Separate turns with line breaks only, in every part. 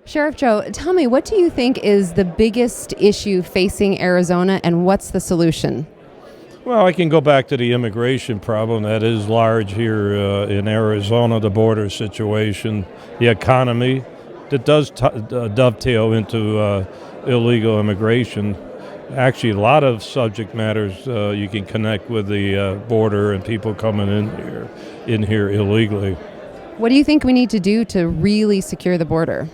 Sheriff Joe, tell me, what do you think is the biggest issue facing Arizona, and what's the solution?
Well, I can go back to the immigration problem that is large here in Arizona, the border situation, the economy that does dovetail into illegal immigration. Actually, a lot of subject matters you can connect with the border and people coming in here illegally.
What do you think we need to do to really secure the border?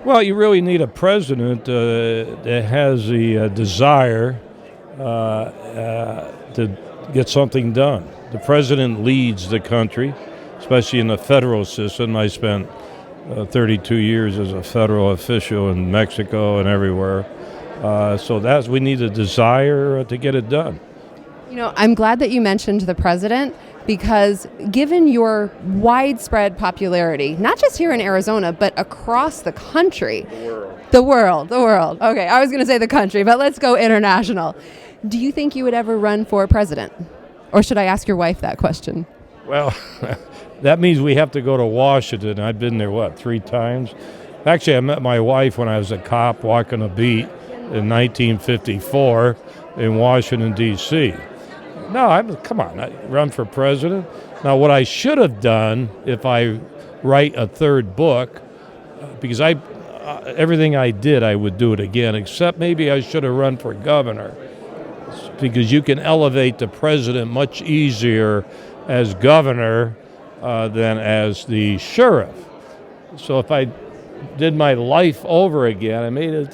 Well, you really need a president that has the desire to get something done. The president leads the country, especially in the federal system. I spent 32 years as a federal official in Mexico and everywhere. So we need a desire to get it done.
You know, I'm glad that you mentioned the president, because given your widespread popularity, not just here in Arizona, but across the country. The world. Okay, I was going to say the country, but let's go international. Do you think you would ever run for president? Or should I ask your wife that question?
Well, that means we have to go to Washington. I've been there, 3 times? Actually, I met my wife when I was a cop walking a beat in 1954 in Washington, D.C. No, come on, I run for president. Now, what I should have done if I write a 3rd book, because everything I did, I would do it again, except maybe I should have run for governor, because you can elevate the president much easier as governor than as the sheriff. So if I did my life over again, I made it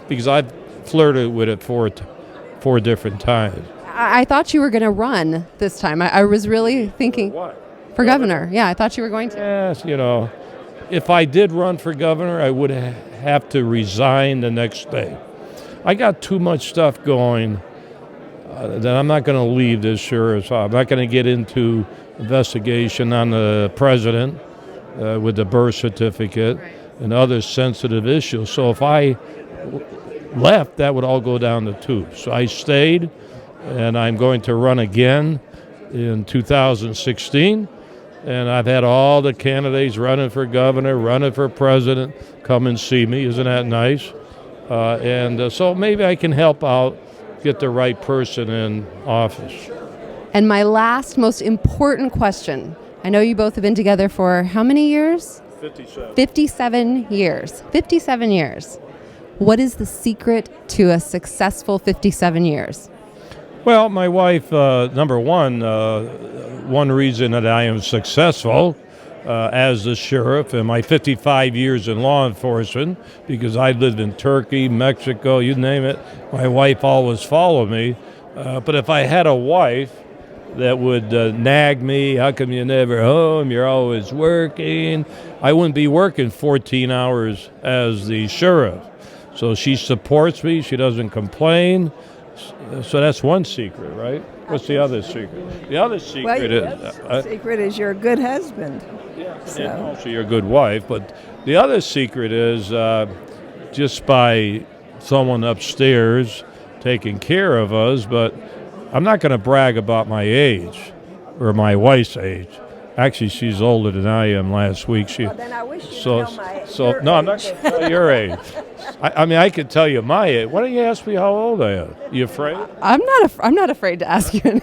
because I've flirted with it four different times.
I thought you were going to run this time. I was really thinking for governor. Yeah, I thought you were going to.
Yes, if I did run for governor, I would have to resign the next day. I got too much stuff going that I'm not going to leave this sheriff's office. I'm not going to get into investigation on the president with the birth certificate and other sensitive issues. So if I left, that would all go down the tubes. So I stayed. And I'm going to run again in 2016. And I've had all the candidates running for governor, running for president, come and see me. Isn't that nice? So maybe I can help out, get the right person in office.
And my last, most important question. I know you both have been together for how many years?
57.
57 years. 57 years. What is the secret to a successful 57 years?
Well, my wife, number one reason that I am successful as the sheriff in my 55 years in law enforcement, because I lived in Turkey, Mexico, you name it, my wife always followed me. But if I had a wife that would nag me, how come you're never home, you're always working, I wouldn't be working 14 hours as the sheriff. So she supports me, she doesn't complain. So that's one secret, right? What's the other secret? The other secret
is you're a good husband.
Yeah, and also you're a good wife. But the other secret is just by someone upstairs taking care of us. But I'm not going to brag about my age or my wife's age. Actually, she's older than I am. Last week,
then I wish you'd tell my
your age. I'm not going to tell your age. I could tell you my age. Why don't you ask me how old I am? You afraid? I'm
not afraid to ask you.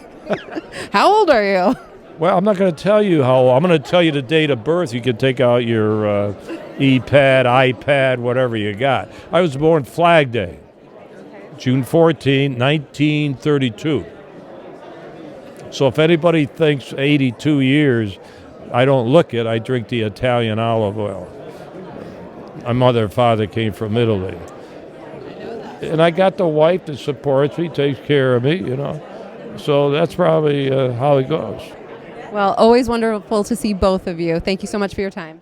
How old are you?
Well, I'm not going to tell you how old. I'm going to tell you the date of birth. You can take out your iPad, whatever you got. I was born Flag Day, June 14, 1932. So if anybody thinks 82 years, I don't look it. I drink the Italian olive oil. My mother and father came from Italy. And I got the wife that supports me, takes care of me, So that's probably how it goes.
Well, always wonderful to see both of you. Thank you so much for your time.